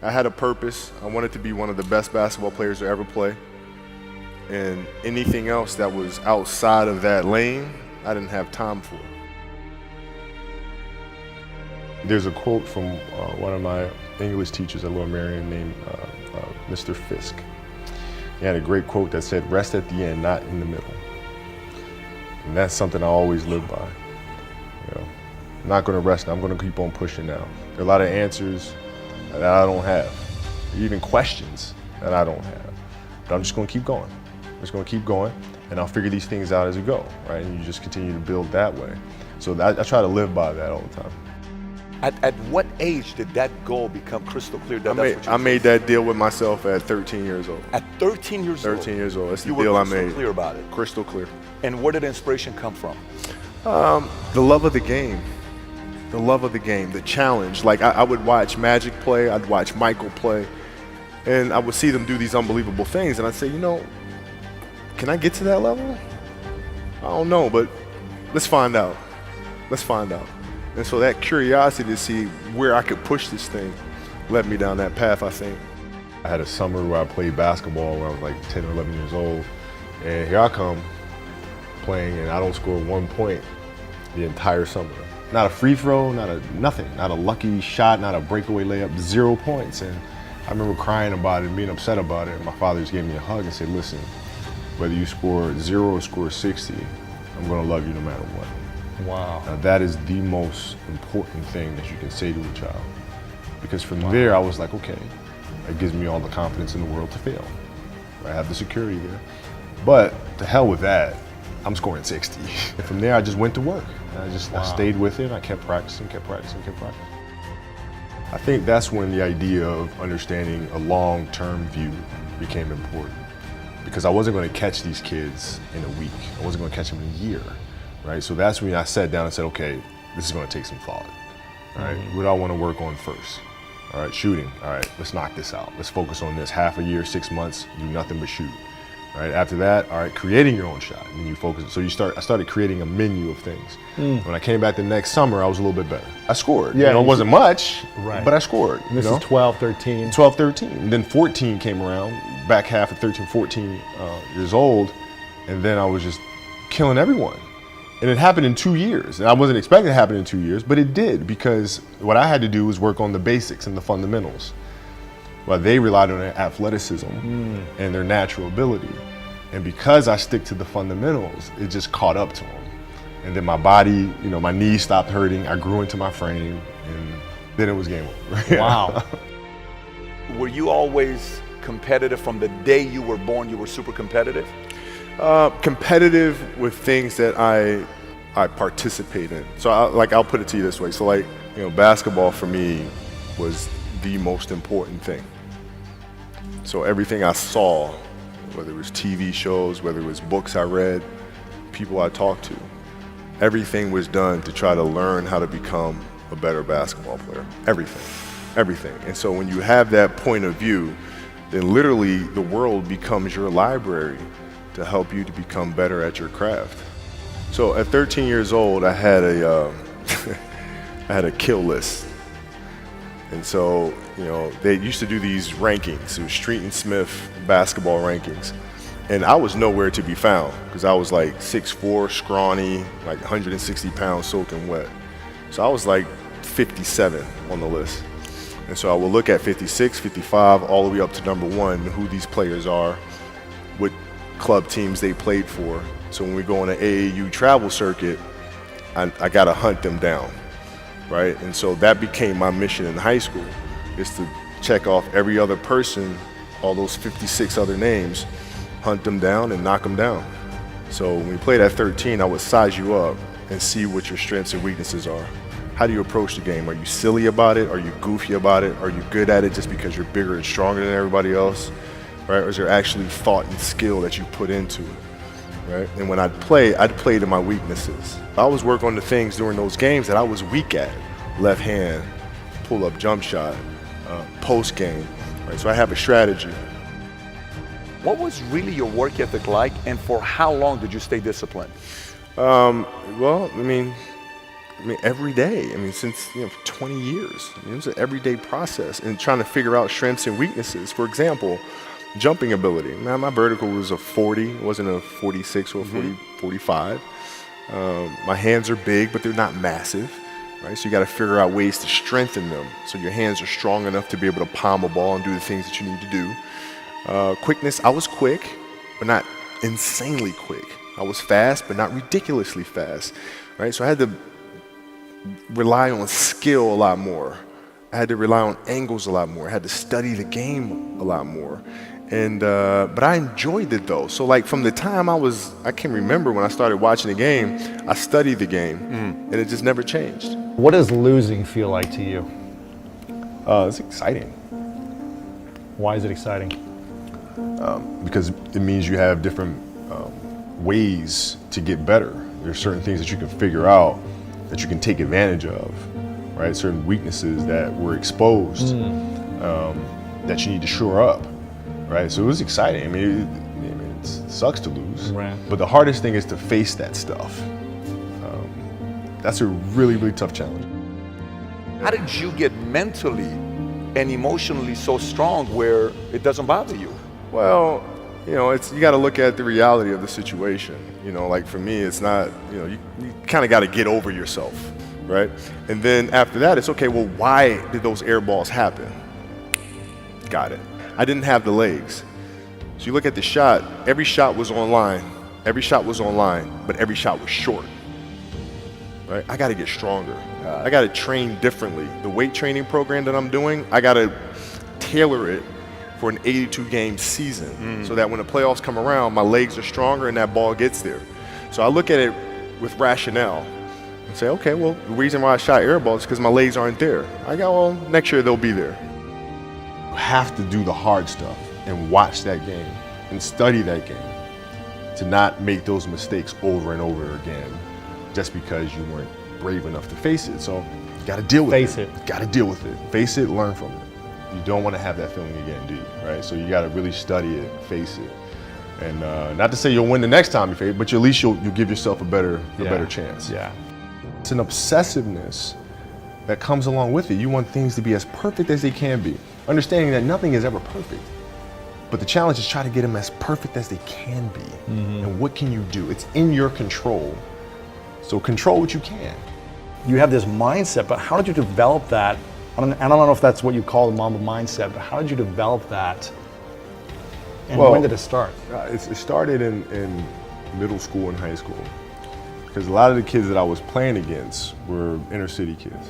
I had a purpose. I wanted to be one of the best basketball players to ever play. And anything else that was outside of that lane, I didn't have time for. There's a quote from one of my English teachers at Lower Merion named Mr. Fisk. He had a great quote that said, "Rest at the end, not in the middle." And that's something I always live by. I'm not going to rest. I'm going to keep on pushing now. There are a lot of answers that I don't have, even questions that I don't have. But I'm just going to keep going. I'm just going to keep going, and I'll figure these things out as we go, right? And you just continue to build that way. So I try to live by that all the time. At what age did that goal become crystal clear? I made that deal with myself at 13 years old. At 13 years old? 13 years old. That's the you deal were I made. crystal clear about it? Crystal clear. And where did inspiration come from? The love of the game. The love of the game, the challenge. Like I would watch Magic play, I'd watch Michael play, and I would see them do these unbelievable things, and I'd say, you know, can I get to that level? I don't know, but let's find out. Let's find out. And so that curiosity to see where I could push this thing led me down that path, I think. I had a summer where I played basketball when I was like 10 or 11 years old, and here I come playing, and I don't score 1 point the entire summer. Not a free throw, nothing, not a lucky shot, not a breakaway layup, 0 points. And I remember crying about it and being upset about it. And my father just gave me a hug and said, "Listen, whether you score 0 or score 60, I'm gonna love you no matter what." Wow. Now that is the most important thing that you can say to a child. Because from there, I was like, okay, that gives me all the confidence in the world to fail. I have the security there. But to hell with that, I'm scoring 60. And from there, I just went to work. And I stayed with it. I kept practicing, kept practicing, kept practicing. I think that's when the idea of understanding a long-term view became important. Because I wasn't going to catch these kids in a week. I wasn't going to catch them in a year, right? So that's when I sat down and said, okay, this is going to take some thought, all right? What do I want to work on first? All right, shooting. All right, let's knock this out. Let's focus on this. Half a year, 6 months, do nothing but shoot. All right, after that, all right, creating your own shot. And you focus. So I started creating a menu of things. When I came back the next summer, I was a little bit better. I scored. Yeah, it wasn't much, right, but I scored. And this is 12, 13. 12, 13. And then 14 came around, back half of 13, 14 years old. And then I was just killing everyone. And it happened in 2 years. And I wasn't expecting it to happen in 2 years, but it did, because what I had to do was work on the basics and the fundamentals. While they relied on their athleticism and their natural ability. And because I stick to the fundamentals, it just caught up to them. And then my body, my knees stopped hurting, I grew into my frame, and then it was game over. Wow. Were you always competitive from the day you were born? You were super competitive? Competitive with things that I participate in. So I'll put it to you this way. So basketball for me was the most important thing. So everything I saw, whether it was TV shows, whether it was books I read, people I talked to, everything was done to try to learn how to become a better basketball player. Everything. And so when you have that point of view, then literally the world becomes your library to help you to become better at your craft. So at 13 years old, I had a I had a kill list. And so, they used to do these rankings. It was Street and Smith basketball rankings. And I was nowhere to be found because I was like 6'4", scrawny, like 160 pounds soaking wet. So I was like 57 on the list. And so I would look at 56, 55, all the way up to number 1, who these players are, what club teams they played for. So when we go on an AAU travel circuit, I got to hunt them down. Right? And so that became my mission in high school, is to check off every other person, all those 56 other names, hunt them down and knock them down. So when we played at 13, I would size you up and see what your strengths and weaknesses are. How do you approach the game? Are you silly about it? Are you goofy about it? Are you good at it just because you're bigger and stronger than everybody else? Right? Or is there actually thought and skill that you put into it? Right? And when I'd play to my weaknesses. I always work on the things during those games that I was weak at. Left hand, pull-up jump shot, post game. Right? So I have a strategy. What was really your work ethic like, and for how long did you stay disciplined? Well, I mean, every day. I mean, since, for 20 years. I mean, it was an everyday process and trying to figure out strengths and weaknesses. For example, jumping ability. Now, my vertical was a 40, it wasn't a 46 or a 45. My hands are big, but they're not massive, right? So you got to figure out ways to strengthen them so your hands are strong enough to be able to palm a ball and do the things that you need to do. Quickness, I was quick, but not insanely quick. I was fast, but not ridiculously fast, right? So I had to rely on skill a lot more. I had to rely on angles a lot more. I had to study the game a lot more. And but I enjoyed it though. So like from the time I can remember when I started watching the game, I studied the game, and it just never changed. What does losing feel like to you? It's exciting Why is it exciting? because it means you have different ways to get better. There's certain things that you can figure out that you can take advantage of, right? Certain weaknesses that were exposed that you need to shore up, right? So it was exciting. I mean, it sucks to lose, Right. but the hardest thing is to face that stuff. That's a really, really tough challenge. How did you get mentally and emotionally so strong where it doesn't bother you? Well, you got to look at the reality of the situation. Like for me, it's not, you kind of got to get over yourself, right? And then after that, it's okay, well, why did those air balls happen? Got it. I didn't have the legs. So you look at the shot, every shot was online. Every shot was online, but every shot was short. Right? I got to get stronger. I got to train differently. The weight training program that I'm doing, I got to tailor it for an 82-game season so that when the playoffs come around, my legs are stronger and that ball gets there. So I look at it with rationale and say, okay, well, the reason why I shot air balls is because my legs aren't there. I go, well, next year they'll be there. You have to do the hard stuff and watch that game and study that game to not make those mistakes over and over again just because you weren't brave enough to face it. So you got to deal with Face it. it. Got to deal with it. Face it, learn from it. You don't want to have that feeling again, do you? Right? So you got to really study it, face it. And not to say you'll win the next time you face it, but at least you'll give yourself a better chance. Yeah. It's an obsessiveness that comes along with it. You want things to be as perfect as they can be, understanding that nothing is ever perfect. But the challenge is try to get them as perfect as they can be. And what can you do? It's in your control. So control what you can. You have this mindset, but how did you develop that? I don't know if that's what you call the Mamba mindset, but how did you develop that? And Well, when did it start? It started in middle school and high school because a lot of the kids that I was playing against were inner city kids.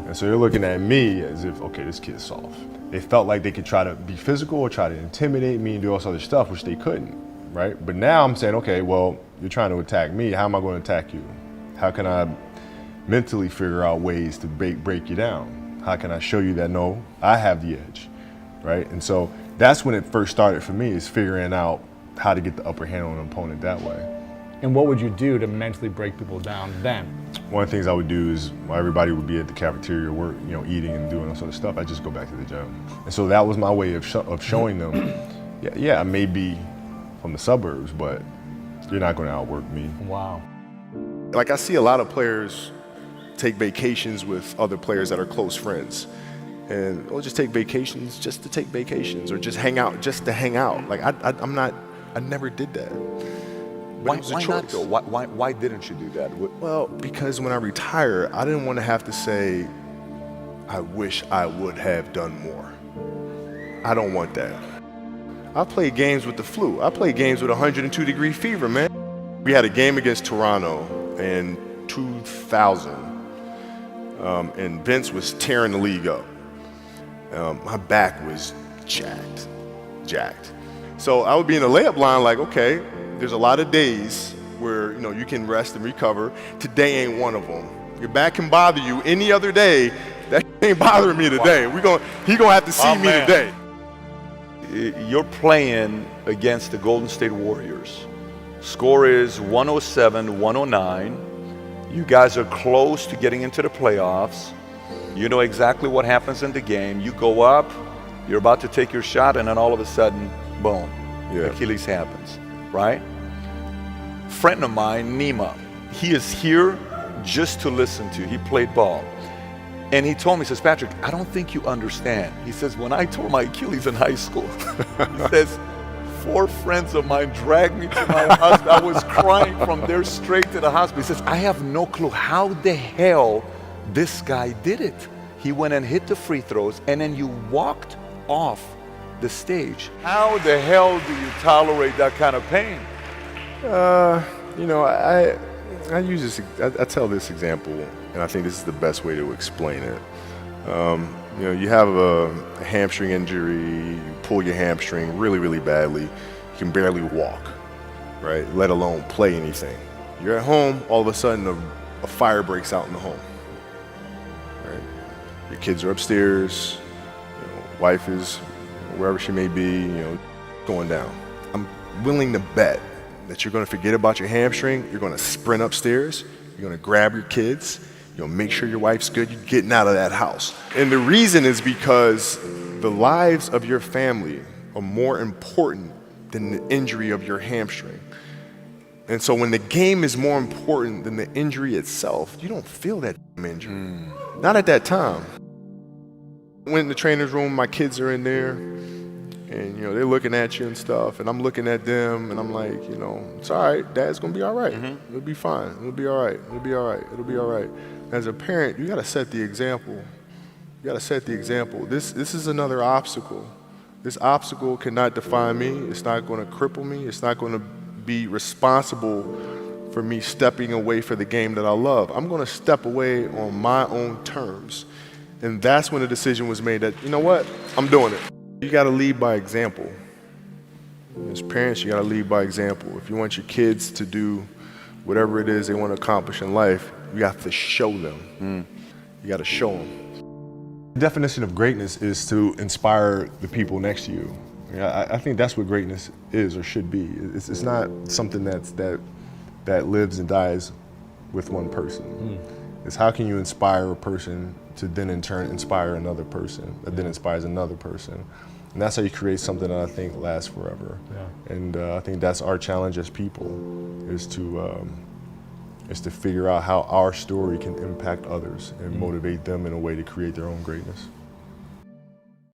And so they're looking at me as if, okay, this kid's soft. They felt like they could try to be physical or try to intimidate me and do all this other stuff, which they couldn't, right? But now I'm saying, okay, well, you're trying to attack me. How am I going to attack you? How can I mentally figure out ways to break you down? How can I show you that, no, I have the edge, right? And so that's when it first started for me, is figuring out how to get the upper hand on an opponent that way. And what would you do to mentally break people down then? One of the things I would do is while everybody would be at the cafeteria work, eating and doing all sort of stuff, I'd just go back to the gym. And so that was my way of showing them, yeah, I may be from the suburbs, but you're not going to outwork me. Wow. Like I see a lot of players take vacations with other players that are close friends. And we'll just take vacations just to take vacations or just hang out just to hang out. Like I never did that. But Why it was a not choice. though? Why didn't you do that? Well, because when I retire, I didn't want to have to say, I wish I would have done more. I don't want that. I played games with the flu. I played games with 102-degree fever, man. We had a game against Toronto in 2000, and Vince was tearing the league up. My back was jacked. So I would be in the layup line like, okay, there's a lot of days where you can rest and recover. Today ain't one of them. Your back can bother you any other day. That ain't bothering me today. He gonna have to see me today. You're playing against the Golden State Warriors. Score is 107-109. You guys are close to getting into the playoffs. You know exactly what happens in the game. You go up, you're about to take your shot, and then all of a sudden, boom, Achilles happens, right? Friend of mine, Nima, he is here just to listen to. He played ball. And he told me, he says, Patrick, I don't think you understand. He says, when I tore my Achilles in high school, he says, 4 friends of mine dragged me to my hospital. I was crying from there straight to the hospital. He says, I have no clue how the hell this guy did it. He went and hit the free throws, and then you walked off the stage. How the hell do you tolerate that kind of pain? You know, I use this. I tell this example, and I think this is the best way to explain it. You know, you have a hamstring injury, you pull your hamstring really, really badly, you can barely walk, right? Let alone play anything. You're at home, all of a sudden a fire breaks out in the home, right? Your kids are upstairs, you know, wife is wherever she may be, you know, going down. I'm willing to bet that you're gonna forget about your hamstring, you're gonna sprint upstairs, you're gonna grab your kids, you'll make sure your wife's good, you're getting out of that house. And the reason is because the lives of your family are more important than the injury of your hamstring. And so when the game is more important than the injury itself, you don't feel that injury. Not at that time. Went in the trainer's room, my kids are in there, and you know, they're looking at you and stuff, and I'm looking at them, and I'm like, you know, it's all right, Dad's gonna be all right. It'll be fine, it'll be all right, it'll be all right, it'll be all right. As a parent, you gotta set the example. You gotta set the example. This is another obstacle. This obstacle cannot define me, it's not gonna cripple me, it's not gonna be responsible for me stepping away for the game that I love. I'm gonna step away on my own terms. And that's when the decision was made that, you know what, I'm doing it. You gotta lead by example. As parents, you gotta lead by example. If you want your kids to do whatever it is they want to accomplish in life, you have to show them. You gotta show them. The definition of greatness is to inspire the people next to you. I think that's what greatness is or should be. It's not something that lives and dies with one person. It's how can you inspire a person to then in turn inspire another person that then inspires another person. And that's how you create something that I think lasts forever. Yeah. And I think that's our challenge as people, is to figure out how our story can impact others and motivate them in a way to create their own greatness.